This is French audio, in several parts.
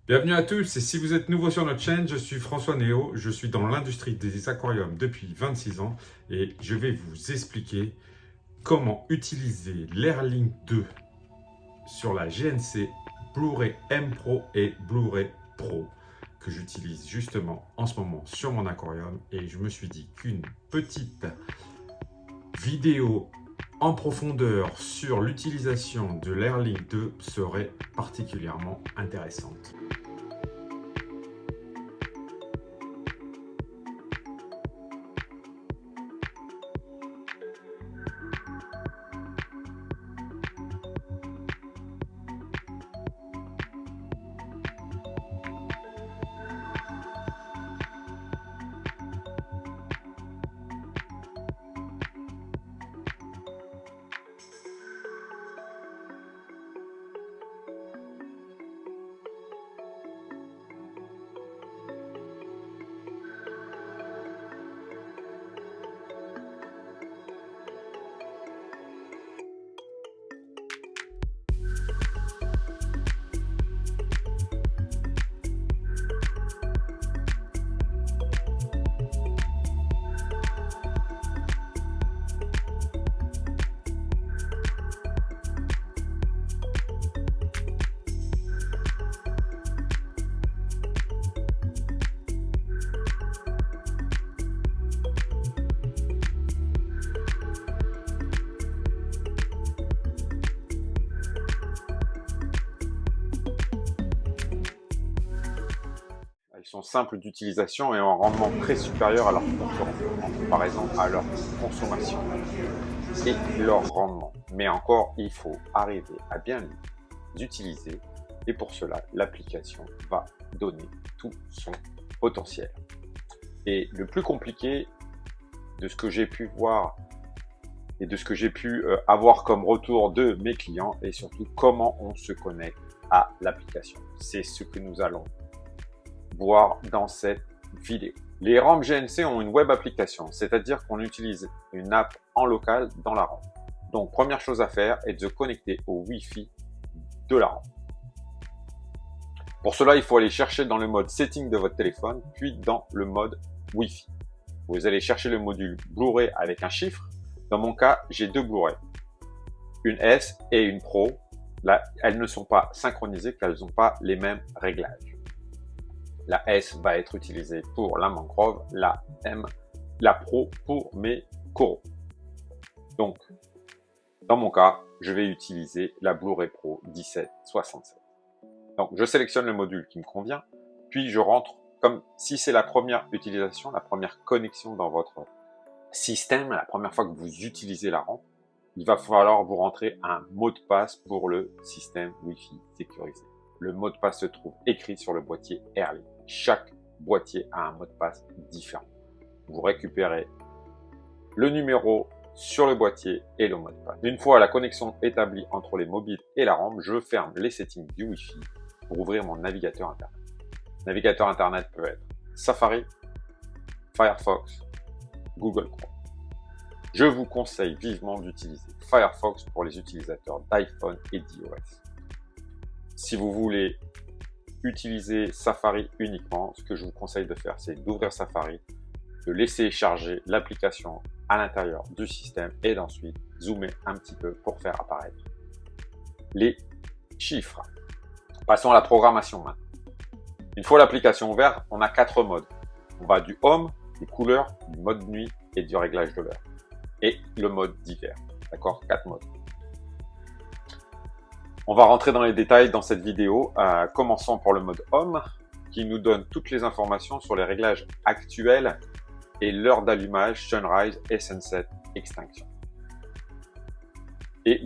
Bienvenue à tous et si vous êtes nouveau sur notre chaîne, je suis François Néo, je suis dans l'industrie des aquariums depuis 26 ans et je vais vous expliquer comment utiliser l'Airlink 2 sur la GNC Blu-ray M Pro et Blu-ray Pro que j'utilise justement en ce moment sur mon aquarium et je me suis dit qu'une petite vidéo en profondeur sur l'utilisation de l'Airlink 2 serait particulièrement intéressante. Elles sont simples d'utilisation et ont un rendement très supérieur à leurs concurrents en comparaison à leur consommation et leur rendement. Mais encore, il faut arriver à bien les utiliser et pour cela, l'application va donner tout son potentiel. Et le plus compliqué de ce que j'ai pu voir et de ce que j'ai pu avoir comme retour de mes clients et surtout comment on se connecte à l'application. C'est ce que nous allons voir dans cette vidéo. Les rampes GNC ont une web application, c'est-à-dire qu'on utilise une app en local dans la rampe. Donc, première chose à faire est de se connecter au Wi-Fi de la rampe. Pour cela, il faut aller chercher dans le mode setting de votre téléphone, puis dans le mode Wi-Fi. Vous allez chercher le module Blu-ray avec un chiffre. Dans mon cas, j'ai deux Blu-ray, une S et une Pro. Là, elles ne sont pas synchronisées car elles n'ont pas les mêmes réglages. La S va être utilisée pour la mangrove, la M, la Pro pour mes coraux. Donc, dans mon cas, je vais utiliser la Blu-ray Pro 1767. Donc, je sélectionne le module qui me convient, puis je rentre comme si c'est la première utilisation, la première connexion dans votre système, la première fois que vous utilisez la rampe, il va falloir vous rentrer un mot de passe pour le système Wi-Fi sécurisé. Le mot de passe se trouve écrit sur le boîtier Airlink. Chaque boîtier a un mot de passe différent. Vous récupérez le numéro sur le boîtier et le mot de passe. Une fois la connexion établie entre les mobiles et la rampe, je ferme les settings du Wi-Fi pour ouvrir mon navigateur Internet. Le navigateur Internet peut être Safari, Firefox, Google Chrome. Je vous conseille vivement d'utiliser Firefox pour les utilisateurs d'iPhone et d'iOS. Si vous voulez utiliser Safari uniquement, ce que je vous conseille de faire, c'est d'ouvrir Safari, de laisser charger l'application à l'intérieur du système et d'ensuite zoomer un petit peu pour faire apparaître les chiffres. Passons à la programmation maintenant. Une fois l'application ouverte, on a 4 modes. On va du home, des couleurs, du mode nuit et du réglage de l'heure. Et le mode d'hiver. D'accord? 4 modes. On va rentrer dans les détails dans cette vidéo. Commençons pour le mode Home, qui nous donne toutes les informations sur les réglages actuels et l'heure d'allumage, sunrise et sunset extinction. Et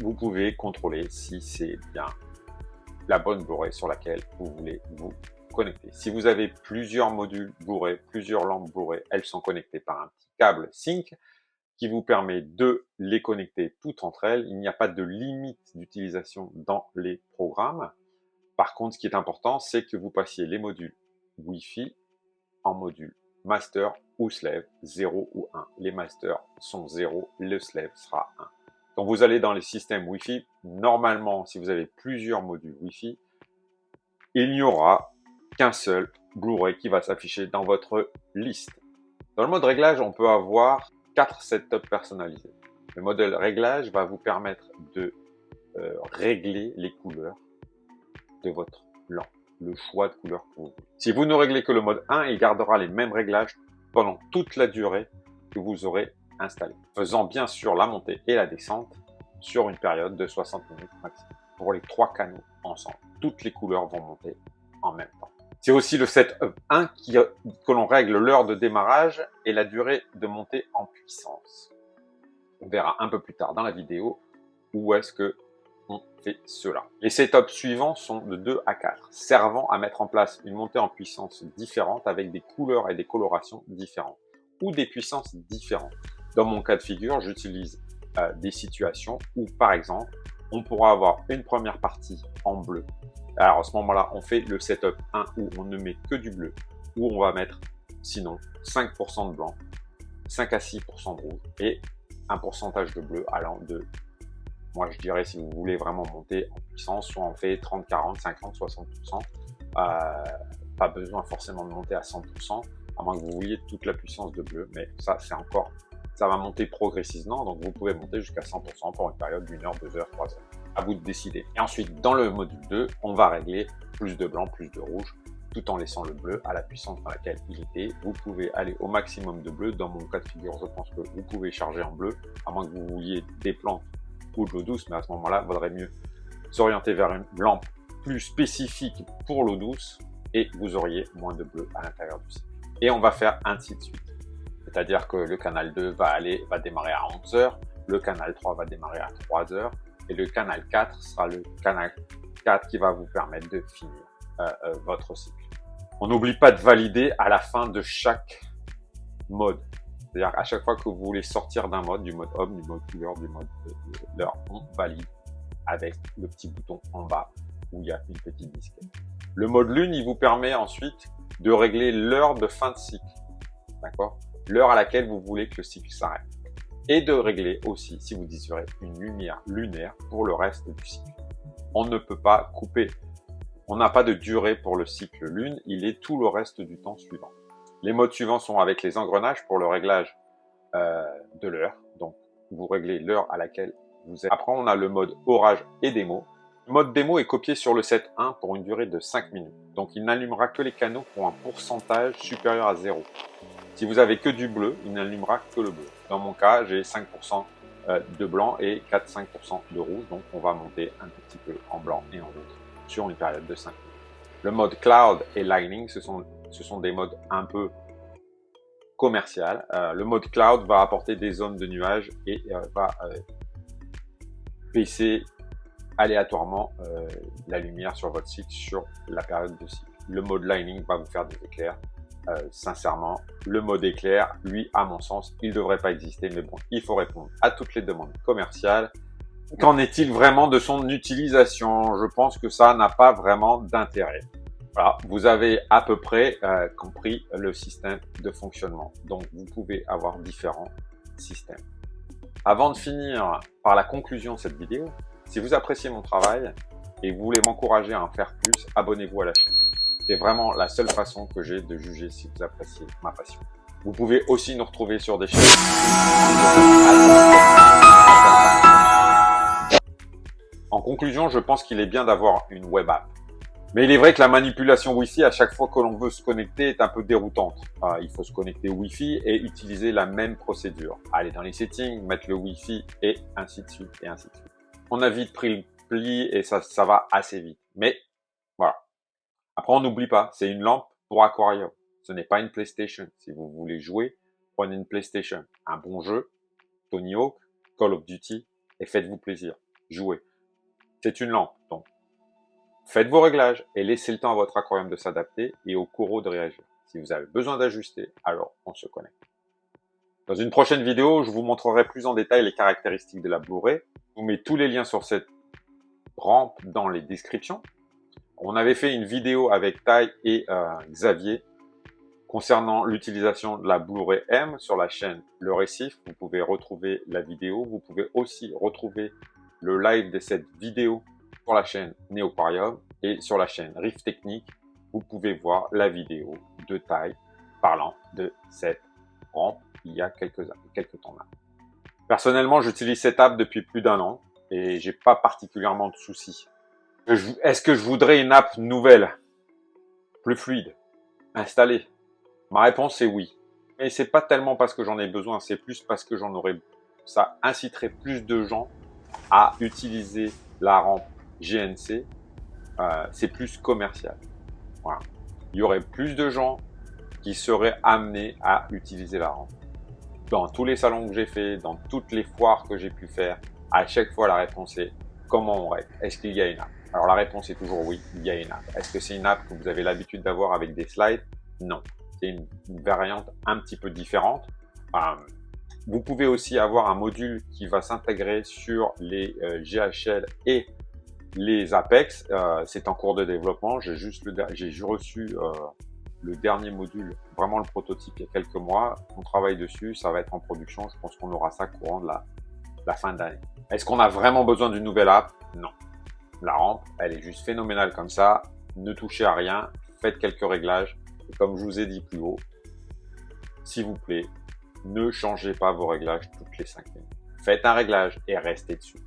vous pouvez contrôler si c'est bien la bonne Blu-ray sur laquelle vous voulez vous connecter. Si vous avez plusieurs modules Blu-ray, plusieurs lampes Blu-ray, elles sont connectées par un petit câble Sync qui vous permet de les connecter toutes entre elles. Il n'y a pas de limite d'utilisation dans les programmes. Par contre, ce qui est important, c'est que vous passiez les modules Wi-Fi en module Master ou Slave, 0 ou 1. Les Masters sont 0, le Slave sera 1. Quand vous allez dans les systèmes Wi-Fi, normalement, si vous avez plusieurs modules Wi-Fi, il n'y aura qu'un seul Blu-ray qui va s'afficher dans votre liste. Dans le mode réglage, on peut avoir 4 setups personnalisés. Le mode réglage va vous permettre de régler les couleurs de votre lampe, le choix de couleurs que vous voulez. Si vous ne réglez que le mode 1, il gardera les mêmes réglages pendant toute la durée que vous aurez installée, faisant bien sûr la montée et la descente sur une période de 60 minutes maximum. Pour les 3 canaux ensemble, toutes les couleurs vont monter en même temps. C'est aussi le setup 1 que l'on règle l'heure de démarrage et la durée de montée en puissance. On verra un peu plus tard dans la vidéo où est-ce que on fait cela. Les setups suivants sont de 2 à 4, servant à mettre en place une montée en puissance différente avec des couleurs et des colorations différentes ou des puissances différentes. Dans mon cas de figure, j'utilise des situations où, par exemple, on pourra avoir une première partie en bleu. Alors à ce moment-là, on fait le setup 1 où on ne met que du bleu, où on va mettre sinon 5% de blanc, 5 à 6% de rouge et un pourcentage de bleu allant de, moi je dirais si vous voulez vraiment monter en puissance, soit on fait 30, 40, 50, 60%. Pas besoin forcément de monter à 100%, à moins que vous vouliez toute la puissance de bleu, mais ça c'est encore, ça va monter progressivement, donc vous pouvez monter jusqu'à 100% pour une période d'1 heure, 2 heures, 3 heures. À vous de décider. Et ensuite, dans le module 2, on va régler plus de blanc, plus de rouge, tout en laissant le bleu à la puissance dans laquelle il était. Vous pouvez aller au maximum de bleu. Dans mon cas de figure, je pense que vous pouvez charger en bleu, à moins que vous vouliez des plantes ou de l'eau douce, mais à ce moment-là, il vaudrait mieux s'orienter vers une lampe plus spécifique pour l'eau douce et vous auriez moins de bleu à l'intérieur du cycle. Et on va faire ainsi de suite. C'est-à-dire que le canal 2 va démarrer à 11 heures, le canal 3 va démarrer à 3 heures, et le canal 4 sera le canal 4 qui va vous permettre de finir votre cycle. On n'oublie pas de valider à la fin de chaque mode. C'est-à-dire à chaque fois que vous voulez sortir d'un mode, du mode homme, du mode couleur, du mode l'heure, on valide avec le petit bouton en bas où il y a une petite disquette. Le mode lune, il vous permet ensuite de régler l'heure de fin de cycle. D'accord ? L'heure à laquelle vous voulez que le cycle s'arrête. Et de régler aussi, si vous désirez, une lumière lunaire pour le reste du cycle. On ne peut pas couper. On n'a pas de durée pour le cycle lune, il est tout le reste du temps suivant. Les modes suivants sont avec les engrenages pour le réglage de l'heure. Donc, vous réglez l'heure à laquelle vous êtes. Après, on a le mode orage et démo. Le mode démo est copié sur le set 1 pour une durée de 5 minutes. Donc, il n'allumera que les canaux pour un pourcentage supérieur à 0. Si vous avez que du bleu, il n'allumera que le bleu. Dans mon cas, j'ai 5% de blanc et 4-5% de rouge. Donc, on va monter un petit peu en blanc et en rouge sur une période de 5 minutes. Le mode Cloud et Lightning, ce sont des modes un peu commerciaux. Le mode Cloud va apporter des zones de nuages et va baisser aléatoirement la lumière sur votre cycle sur la période de cycle. Le mode Lightning va vous faire des éclairs. Sincèrement, le mode éclair, lui, à mon sens, il ne devrait pas exister, mais bon, il faut répondre à toutes les demandes commerciales. Qu'en est-il vraiment de son utilisation? Je pense que ça n'a pas vraiment d'intérêt. Voilà, vous avez à peu près compris le système de fonctionnement. Donc, vous pouvez avoir différents systèmes. Avant de finir par la conclusion de cette vidéo, si vous appréciez mon travail et vous voulez m'encourager à en faire plus, abonnez-vous à la chaîne. C'est vraiment la seule façon que j'ai de juger si vous appréciez ma passion. Vous pouvez aussi nous retrouver sur des chaînes. En conclusion, je pense qu'il est bien d'avoir une web app. Mais il est vrai que la manipulation Wi-Fi à chaque fois que l'on veut se connecter est un peu déroutante. Il faut se connecter au Wi-Fi et utiliser la même procédure. Aller dans les settings, mettre le Wi-Fi et ainsi de suite et ainsi de suite. On a vite pris le pli et ça va assez vite. Mais voilà. Après, on n'oublie pas, c'est une lampe pour aquarium. Ce n'est pas une PlayStation. Si vous voulez jouer, prenez une PlayStation. Un bon jeu, Tony Hawk, Call of Duty, et faites-vous plaisir. Jouez. C'est une lampe, donc faites vos réglages et laissez le temps à votre aquarium de s'adapter et au coraux de réagir. Si vous avez besoin d'ajuster, alors on se connecte. Dans une prochaine vidéo, je vous montrerai plus en détail les caractéristiques de la Blu-ray. Je vous mets tous les liens sur cette rampe dans les descriptions. On avait fait une vidéo avec Tai et Xavier concernant l'utilisation de la Blu-ray M sur la chaîne Le Récif. Vous pouvez retrouver la vidéo. Vous pouvez aussi retrouver le live de cette vidéo sur la chaîne Néoquarium. Et sur la chaîne Riff Technique, vous pouvez voir la vidéo de taille parlant de cette rampe il y a quelques temps là. Personnellement, j'utilise cette app depuis plus d'1 an et j'ai pas particulièrement de soucis. Est-ce que je voudrais une app nouvelle, plus fluide, installée? Ma réponse est oui. Mais c'est pas tellement parce que j'en ai besoin, c'est plus parce que ça inciterait plus de gens à utiliser la rampe GNC. C'est plus commercial. Voilà. Il y aurait plus de gens qui seraient amenés à utiliser la rampe. Dans tous les salons que j'ai fait, dans toutes les foires que j'ai pu faire, à chaque fois la réponse est comment on règle? Est-ce qu'il y a une app? Alors la réponse est toujours oui, il y a une app. Est-ce que c'est une app que vous avez l'habitude d'avoir avec des slides? Non. C'est une variante un petit peu différente. Vous pouvez aussi avoir un module qui va s'intégrer sur les GHL et les Apex. C'est en cours de développement. J'ai reçu le dernier module, vraiment le prototype, il y a quelques mois. On travaille dessus, ça va être en production. Je pense qu'on aura ça courant de la fin d'année. Est-ce qu'on a vraiment besoin d'une nouvelle app? Non. La rampe, elle est juste phénoménale comme ça. Ne touchez à rien, faites quelques réglages. Et comme je vous ai dit plus haut, s'il vous plaît, ne changez pas vos réglages toutes les 5 minutes. Faites un réglage et restez dessus.